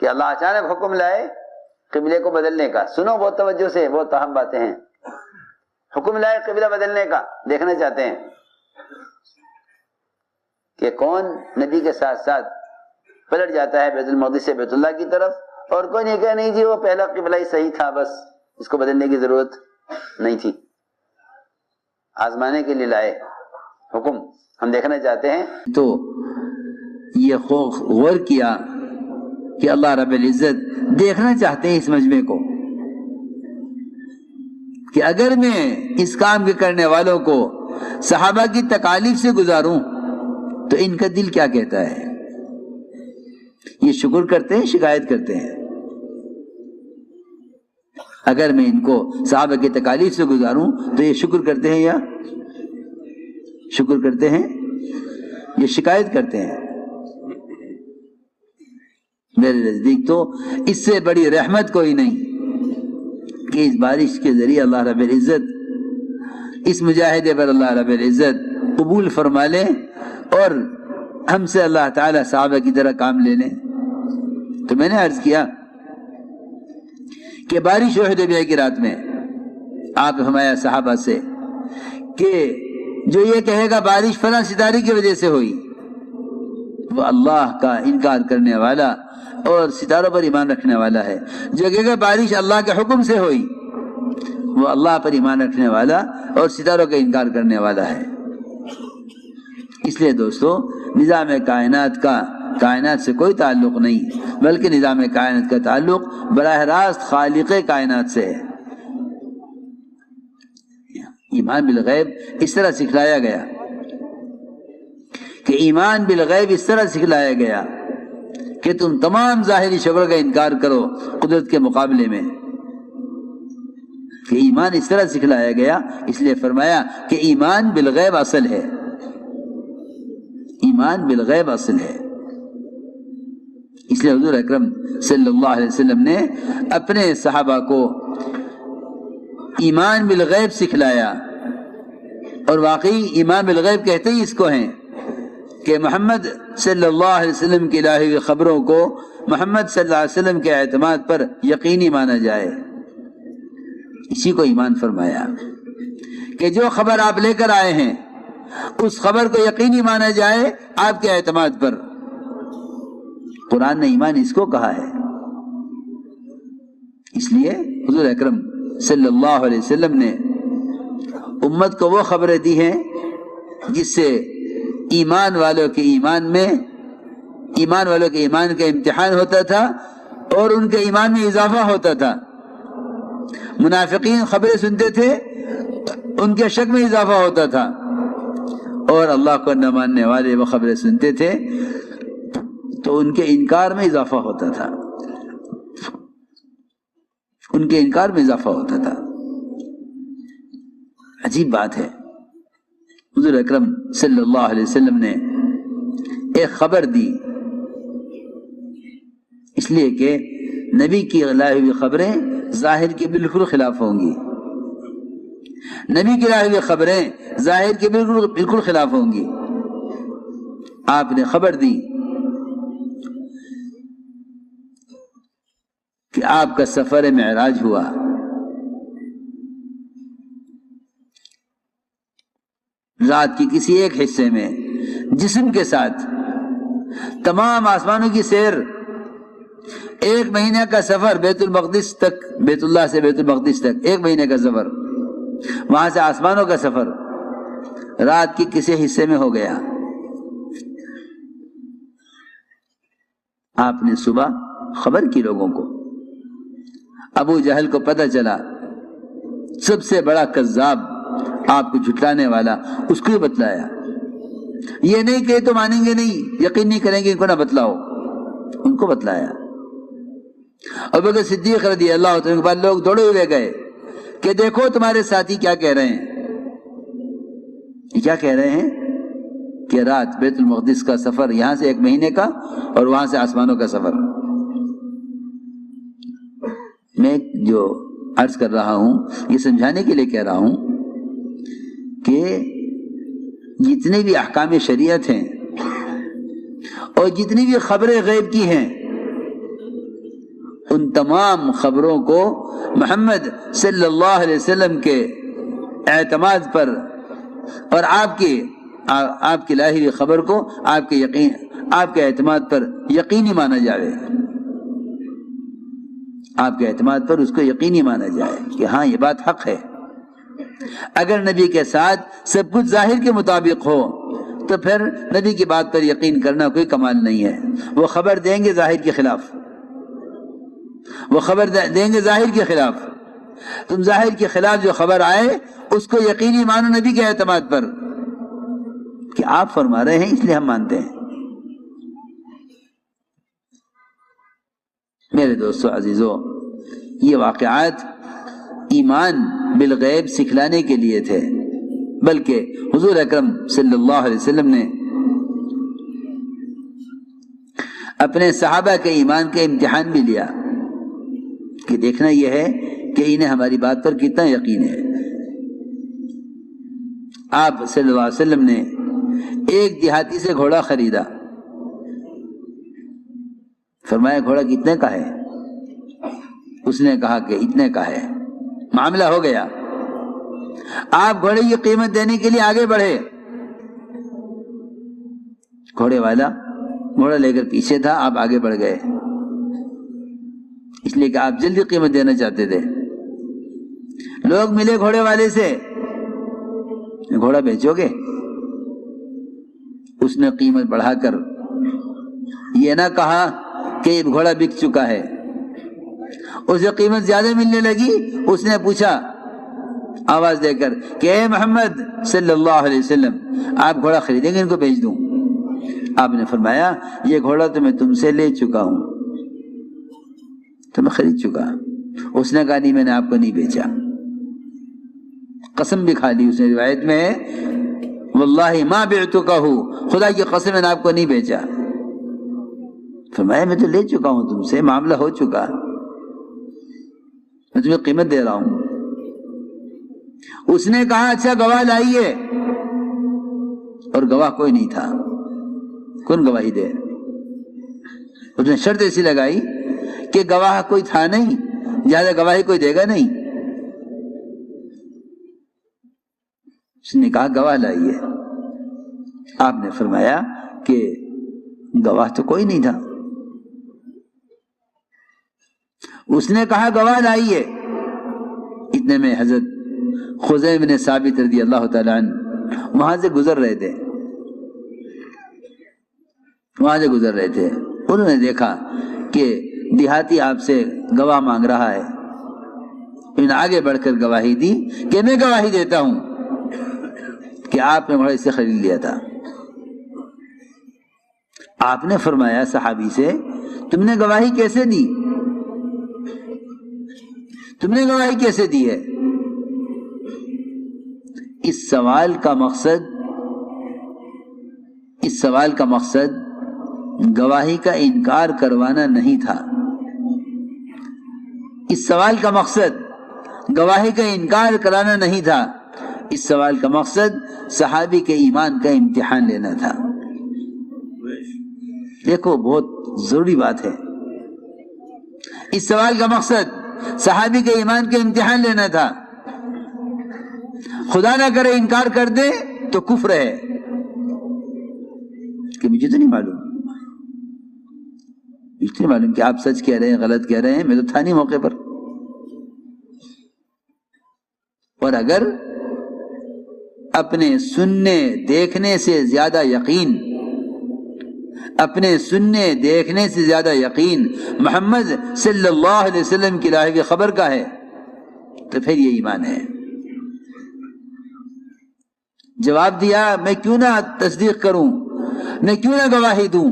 کہ اللہ اچانک حکم لائے قبلے کو بدلنے کا. سنو بہت توجہ سے، بہت اہم باتیں ہیں. حکم لائے قبلہ بدلنے کا، دیکھنا چاہتے ہیں کہ کون نبی کے ساتھ ساتھ پلٹ جاتا ہے بیت المقدس سے بیت اللہ کی طرف، اور کوئی نہیں کہ نہیں جی وہ پہلا قبلہ ہی صحیح تھا، بس اس کو بدلنے کی ضرورت نہیں تھی. آزمانے کے لیے لائے حکم. ہم دیکھنا چاہتے ہیں تو یہ غور کیا کہ اللہ رب العزت دیکھنا چاہتے ہیں اس مجمع کو کہ اگر میں اس کام کے کرنے والوں کو صحابہ کی تکالیف سے گزاروں تو ان کا دل کیا کہتا ہے. یہ شکر کرتے ہیں، شکایت کرتے ہیں. اگر میں ان کو صحابہ کی تکالیف سے گزاروں تو یہ شکر کرتے ہیں یا شکر کرتے ہیں، یہ شکایت کرتے ہیں. میرے نزدیک تو اس سے بڑی رحمت کوئی نہیں کہ اس بارش کے ذریعے اللہ رب العزت اس مجاہدے پر اللہ رب العزت قبول فرما لے اور ہم سے اللہ تعالی صحابہ کی طرح کام لے لیں. تو میں نے عرض کیا کہ بارش حدیبیہ کی رات میں آپ فرمایا صحابہ سے کہ جو یہ کہے گا بارش فلاں ستارے کی وجہ سے ہوئی، وہ اللہ کا انکار کرنے والا اور ستاروں پر ایمان رکھنے والا ہے. جو کہے گا بارش اللہ کے حکم سے ہوئی، وہ اللہ پر ایمان رکھنے والا اور ستاروں کا انکار کرنے والا ہے. اس لیے دوستو نظام کائنات کا کائنات سے کوئی تعلق نہیں، بلکہ نظام کائنات کا تعلق براہ راست خالق کائنات سے ہے. ایمان بالغیب اس طرح سکھلایا گیا کہ ایمان بالغیب اس طرح سکھلایا گیا کہ تم تمام ظاہری شکل کا انکار کرو قدرت کے مقابلے میں. کہ ایمان اس طرح سکھلایا گیا، اس لیے فرمایا کہ ایمان بالغیب اصل ہے. ایمان بالغیب اصل ہے. اس لیے حضور اکرم صلی اللہ علیہ وسلم نے اپنے صحابہ کو ایمان بالغیب سکھلایا، اور واقعی ایمان بالغیب کہتے ہی اس کو ہیں کہ محمد صلی اللہ علیہ وسلم کی الہی ہوئی خبروں کو محمد صلی اللہ علیہ وسلم کے اعتماد پر یقینی مانا جائے. اسی کو ایمان فرمایا کہ جو خبر آپ لے کر آئے ہیں اس خبر کو یقینی مانا جائے آپ کے اعتماد پر. قرآن نے ایمان اس کو کہا ہے. اس لیے حضور اکرم صلی اللہ علیہ وسلم نے امت کو وہ خبریں دی ہیں جس سے ایمان والوں کے ایمان کا امتحان ہوتا تھا اور ان کے ایمان میں اضافہ ہوتا تھا. منافقین خبریں سنتے تھے، ان کے شک میں اضافہ ہوتا تھا، اور اللہ کو نہ ماننے والے وہ خبریں سنتے تھے تو ان کے انکار میں اضافہ ہوتا تھا. ان کے انکار میں اضافہ ہوتا تھا. عجیب بات ہے. حضور اکرم صلی اللہ علیہ وسلم نے ایک خبر دی، اس لیے کہ نبی کی لائی ہوئی خبریں ظاہر کے بالکل خلاف ہوں گی. نبی کی لائی ہوئی خبریں ظاہر کے بالکل خلاف ہوں گی. آپ نے خبر دی کہ آپ کا سفر معراج ہوا. رات کی کسی ایک حصے میں جسم کے ساتھ تمام آسمانوں کی سیر، 1 مہینے کا سفر بیت المقدس تک، بیت اللہ سے بیت المقدس تک 1 مہینے کا سفر، وہاں سے آسمانوں کا سفر رات کی کسی حصے میں ہو گیا. آپ نے صبح خبر کی لوگوں کو. ابو جہل کو پتہ چلا، سب سے بڑا کذاب آپ کو جھٹلانے والا، اس کو ہی بتلایا. یہ نہیں کہ تو مانیں گے نہیں، یقین نہیں کریں گے، ان کو نہ بتلاؤ، ان کو بتلایا. ابو بکر صدیق رضی اللہ عنہ کے بعد لوگ دوڑے ہوئے گئے کہ دیکھو تمہارے ساتھی کیا کہہ رہے ہیں. یہ کیا کہہ رہے ہیں کہ رات بیت المقدس کا سفر، یہاں سے 1 مہینے کا، اور وہاں سے آسمانوں کا سفر. میں جو عرض کر رہا ہوں یہ سمجھانے کے لیے کہہ رہا ہوں کہ جتنے بھی احکام شریعت ہیں اور جتنی بھی خبریں غیب کی ہیں، ان تمام خبروں کو محمد صلی اللہ علیہ وسلم کے اعتماد پر اور آپ کی لاہری خبر کو آپ کے اعتماد پر یقینی مانا جائے، آپ کے اعتماد پر اس کو یقینی مانا جائے کہ ہاں یہ بات حق ہے۔ اگر نبی کے ساتھ سب کچھ ظاہر کے مطابق ہو تو پھر نبی کی بات پر یقین کرنا کوئی کمال نہیں ہے۔ وہ خبر دیں گے ظاہر کے خلاف، وہ خبر دیں گے ظاہر کے خلاف، تم ظاہر کے خلاف جو خبر آئے اس کو یقینی مانو نبی کے اعتماد پر کہ آپ فرما رہے ہیں اس لیے ہم مانتے ہیں۔ میرے دوستو عزیزو، یہ واقعات ایمان بالغیب سکھلانے کے لیے تھے، بلکہ حضور اکرم صلی اللہ علیہ وسلم نے اپنے صحابہ کے ایمان کا امتحان بھی لیا کہ دیکھنا یہ ہے کہ انہیں ہماری بات پر کتنا یقین ہے۔ آپ صلی اللہ علیہ وسلم نے ایک دیہاتی سے گھوڑا خریدا، فرمایا گھوڑا کتنے کا ہے؟ اس نے کہا کہ اتنے کا ہے۔ معاملہ ہو گیا، آپ گھوڑے کی قیمت دینے کے لیے آگے بڑھے، گھوڑے والا گھوڑا لے کر پیچھے تھا، آپ آگے بڑھ گئے اس لیے کہ آپ جلدی قیمت دینا چاہتے تھے۔ لوگ ملے گھوڑے والے سے، گھوڑا بیچو گے؟ اس نے قیمت بڑھا کر یہ نہ کہا کہ یہ گھوڑا بک چکا ہے، اسے قیمت زیادہ ملنے لگی، اس نے پوچھا آواز دے کر کہ اے محمد صلی اللہ علیہ وسلم، آپ گھوڑا خریدیں گے ان کو بیچ دوں؟ آپ نے فرمایا یہ گھوڑا تو میں تم سے لے چکا ہوں، تو میں خرید چکا۔ اس نے کہا نہیں، میں نے آپ کو نہیں بیچا، قسم بھی کھا لی اس نے، روایت میں ہے واللہ ما بعتکہ، خدا کی قسم میں نے آپ کو نہیں بیچا۔ فرمایا میں تو لے چکا ہوں تم سے، معاملہ ہو چکا، میں تمہیں قیمت دے رہا ہوں۔ اس نے کہا اچھا گواہ لائیے، اور گواہ کوئی نہیں تھا، کون گواہی دے؟ اس نے شرط ایسی لگائی کہ گواہ کوئی تھا نہیں، لہذا گواہی کوئی دے گا نہیں۔ اس نے کہا گواہ لائیے، آپ نے فرمایا کہ گواہ تو کوئی نہیں تھا۔ اس نے کہا گواہ لائیے، اتنے میں حضرت خزیم بن ثابت رضی اللہ تعالی عنہ وہاں سے گزر رہے تھے، انہوں نے دیکھا کہ دیہاتی آپ سے گواہ مانگ رہا ہے، انہوں نے آگے بڑھ کر گواہی دی کہ میں گواہی دیتا ہوں کہ آپ نے گھوڑا اس سے خرید لیا تھا۔ آپ نے فرمایا صحابی سے تم نے گواہی کیسے دی؟ تم نے گواہی کیسے دی ہے؟ اس سوال کا مقصد گواہی کا انکار کروانا نہیں تھا، اس سوال کا مقصد گواہی کا انکار کرانا نہیں تھا، اس سوال کا مقصد صحابی کے ایمان کا امتحان لینا تھا۔ دیکھو بہت ضروری بات ہے، اس سوال کا مقصد صحابی کے ایمان کا امتحان لینا تھا۔ خدا نہ کرے انکار کر دے تو کفر ہے کہ مجھے تو نہیں معلوم کہ آپ سچ کہہ رہے ہیں غلط کہہ رہے ہیں، میں تو تھا نہیں موقع پر۔ اور اگر اپنے سننے دیکھنے سے زیادہ یقین محمد صلی اللہ علیہ وسلم کی لائی ہوئی خبر کا ہے تو پھر یہ ایمان ہے۔ جواب دیا میں کیوں نہ تصدیق کروں، میں کیوں نہ گواہی دوں؟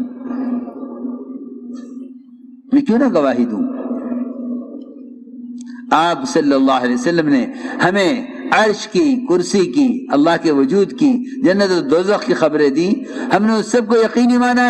آپ صلی اللہ علیہ وسلم نے ہمیں عرش کی، کرسی کی، اللہ کے وجود کی، جنت و دوزخ کی خبریں دی، ہم نے اس سب کو یقینی مانا ہے۔